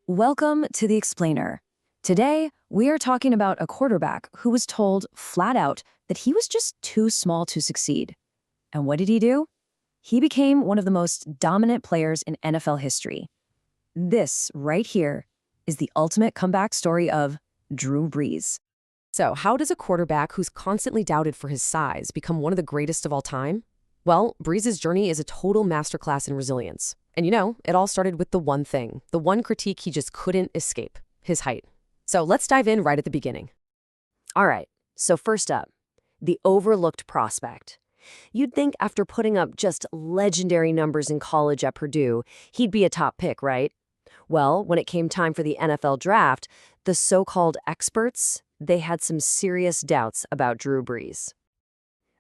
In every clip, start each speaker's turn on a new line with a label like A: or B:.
A: Welcome to The Explainer. Today, we are talking about a quarterback who was told flat out that he was just too small to succeed. And what did he do? He became one of the most dominant players in NFL history. This, right here, is the ultimate comeback story of Drew Brees.
B: So, how does a quarterback who's constantly doubted for his size become one of the greatest of all time? Well, Brees' journey is a total masterclass in resilience. And it all started with the one thing, the one critique he just couldn't escape, his height. So let's dive in right at the beginning.
C: All right, so first up, the overlooked prospect. You'd think after putting up just legendary numbers in college at Purdue, he'd be a top pick, right? Well, when it came time for the NFL draft, the so-called experts, they had some serious doubts about Drew Brees.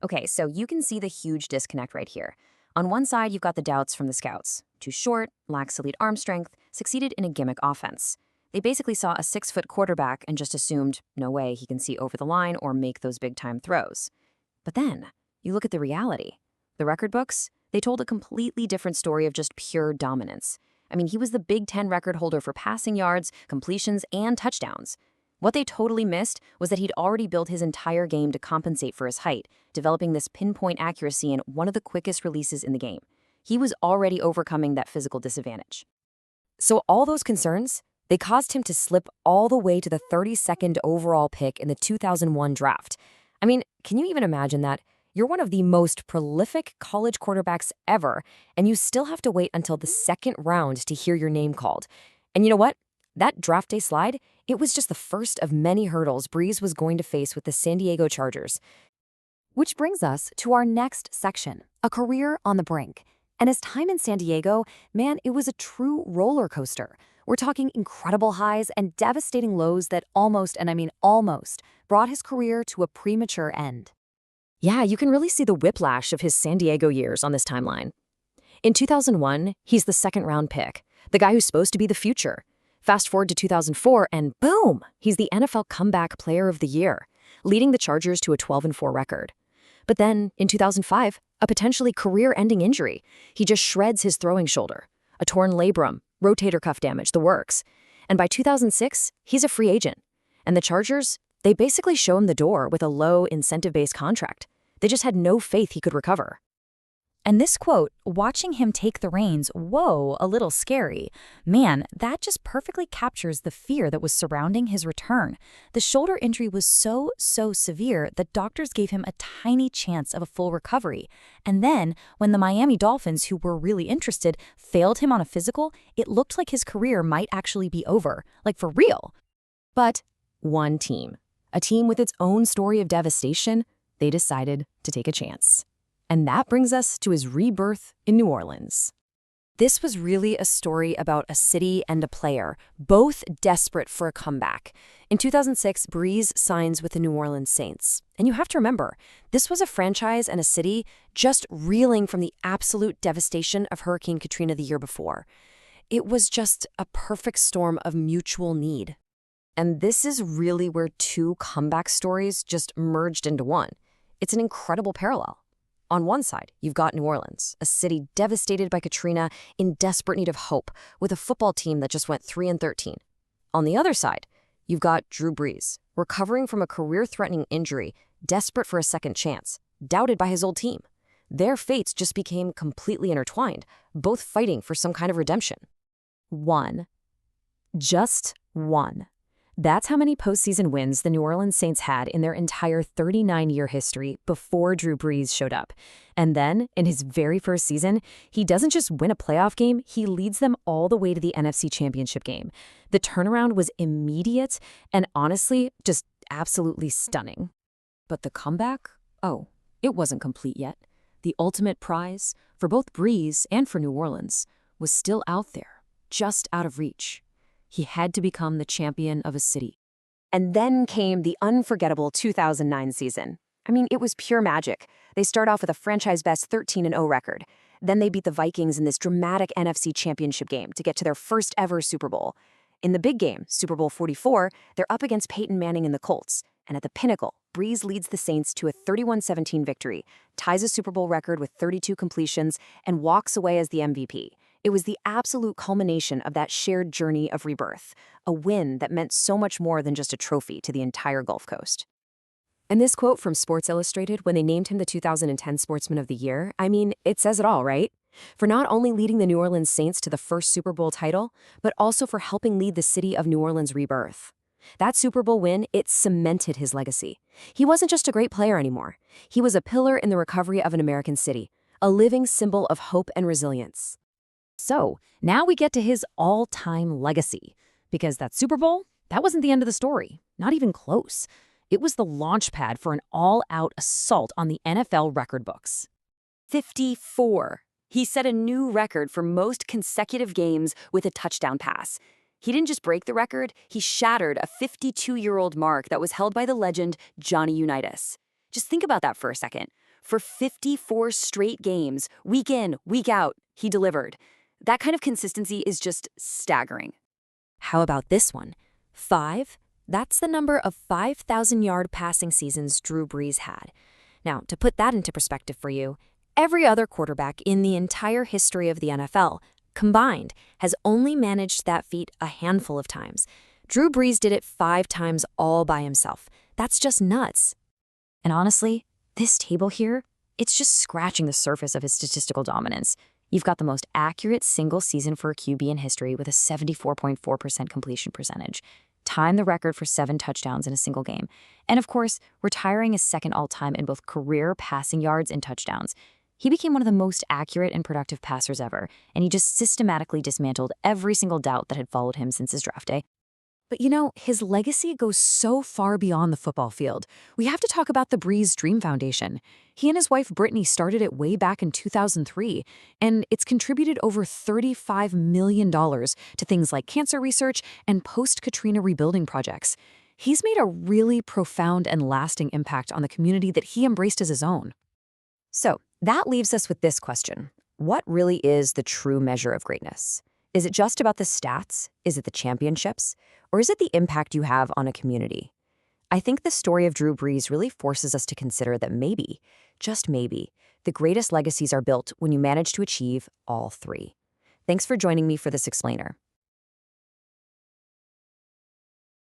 D: Okay, so you can see the huge disconnect right here. On one side, you've got the doubts from the scouts. Too short, lacks elite arm strength, succeeded in a gimmick offense. They basically saw a 6-foot quarterback and just assumed, no way he can see over the line or make those big-time throws. But then, you look at the reality. The record books, they told a completely different story of just pure dominance. I mean, he was the Big Ten record holder for passing yards, completions, and touchdowns. What they totally missed was that he'd already built his entire game to compensate for his height, developing this pinpoint accuracy in one of the quickest releases in the game. He was already overcoming that physical disadvantage.
B: So all those concerns, they caused him to slip all the way to the 32nd overall pick in the 2001 draft. I mean, can you even imagine that? You're one of the most prolific college quarterbacks ever, and you still have to wait until the second round to hear your name called. And you know what? That draft day slide, it was just the first of many hurdles Brees was going to face with the San Diego Chargers. Which brings us to our next section, a career on the brink. And his time in San Diego, man, it was a true roller coaster. We're talking incredible highs and devastating lows that almost, and I mean almost, brought his career to a premature end. Yeah, you can really see the whiplash of his San Diego years on this timeline. In 2001, he's the second-round pick, the guy who's supposed to be the future. Fast forward to 2004, and boom, he's the NFL Comeback Player of the Year, leading the Chargers to a 12-4 record. But then, in 2005, a potentially career-ending injury. He just shreds his throwing shoulder, a torn labrum, rotator cuff damage, the works. And by 2006, he's a free agent. And the Chargers, they basically show him the door with a low incentive-based contract. They just had no faith he could recover.
E: And this quote, watching him take the reins, whoa, a little scary. Man, that just perfectly captures the fear that was surrounding his return. The shoulder injury was so severe that doctors gave him a tiny chance of a full recovery. And then, when the Miami Dolphins, who were really interested, failed him on a physical, it looked like his career might actually be over, like for real.
B: But one team, a team with its own story of devastation, they decided to take a chance. And that brings us to his rebirth in New Orleans. This was really a story about a city and a player, both desperate for a comeback. In 2006, Brees signs with the New Orleans Saints. And you have to remember, this was a franchise and a city just reeling from the absolute devastation of Hurricane Katrina the year before. It was just a perfect storm of mutual need. And this is really where two comeback stories just merged into one. It's an incredible parallel. On one side, you've got New Orleans, a city devastated by Katrina, in desperate need of hope, with a football team that just went 3-13. On the other side, you've got Drew Brees, recovering from a career-threatening injury, desperate for a second chance, doubted by his old team. Their fates just became completely intertwined, both fighting for some kind of redemption. One. Just one. That's how many postseason wins the New Orleans Saints had in their entire 39-year history before Drew Brees showed up. And then, in his very first season, he doesn't just win a playoff game, he leads them all the way to the NFC Championship game. The turnaround was immediate and honestly, just absolutely stunning. But the comeback? Oh, it wasn't complete yet. The ultimate prize, for both Brees and for New Orleans, was still out there, just out of reach. He had to become the champion of a city. And then came the unforgettable 2009 season. I mean, it was pure magic. They start off with a franchise-best 13-0 record. Then they beat the Vikings in this dramatic NFC Championship game to get to their first ever Super Bowl. In the big game, Super Bowl 44, they're up against Peyton Manning and the Colts. And at the pinnacle, Brees leads the Saints to a 31-17 victory, ties a Super Bowl record with 32 completions, and walks away as the MVP.
D: It was the absolute culmination of that shared journey of rebirth, a win that meant so much more than just a trophy to the entire Gulf Coast.
C: And this quote from Sports Illustrated when they named him the 2010 Sportsman of the Year, I mean, it says it all, right? For not only leading the New Orleans Saints to the first Super Bowl title, but also for helping lead the city of New Orleans' rebirth. That Super Bowl win, it cemented his legacy. He wasn't just a great player anymore. He was a pillar in the recovery of an American city, a living symbol of hope and resilience.
B: So, now we get to his all-time legacy. Because that Super Bowl, that wasn't the end of the story. Not even close. It was the launch pad for an all-out assault on the NFL record books.
D: 54. He set a new record for most consecutive games with a touchdown pass. He didn't just break the record, he shattered a 52-year-old mark that was held by the legend Johnny Unitas. Just think about that for a second. For 54 straight games, week in, week out, he delivered. That kind of consistency is just staggering.
C: How about this one? 5? That's the number of 5,000-yard passing seasons Drew Brees had. Now, to put that into perspective for you, every other quarterback in the entire history of the NFL, combined, has only managed that feat a handful of times. Drew Brees did it 5 times all by himself. That's just nuts.
B: And honestly, this table here, it's just scratching the surface of his statistical dominance. You've got the most accurate single season for a QB in history with a 74.4% completion percentage. Timed the record for 7 touchdowns in a single game. And of course, retiring is second all-time in both career passing yards and touchdowns. He became one of the most accurate and productive passers ever, and he just systematically dismantled every single doubt that had followed him since his draft day.
C: But you know, his legacy goes so far beyond the football field. We have to talk about the Brees Dream Foundation. He and his wife Brittany started it way back in 2003, and it's contributed over $35 million to things like cancer research and post-Katrina rebuilding projects. He's made a really profound and lasting impact on the community that he embraced as his own.
D: So, that leaves us with this question. What really is the true measure of greatness? Is it just about the stats? Is it the championships? Or is it the impact you have on a community? I think the story of Drew Brees really forces us to consider that maybe, just maybe, the greatest legacies are built when you manage to achieve all 3. Thanks for joining me for this explainer.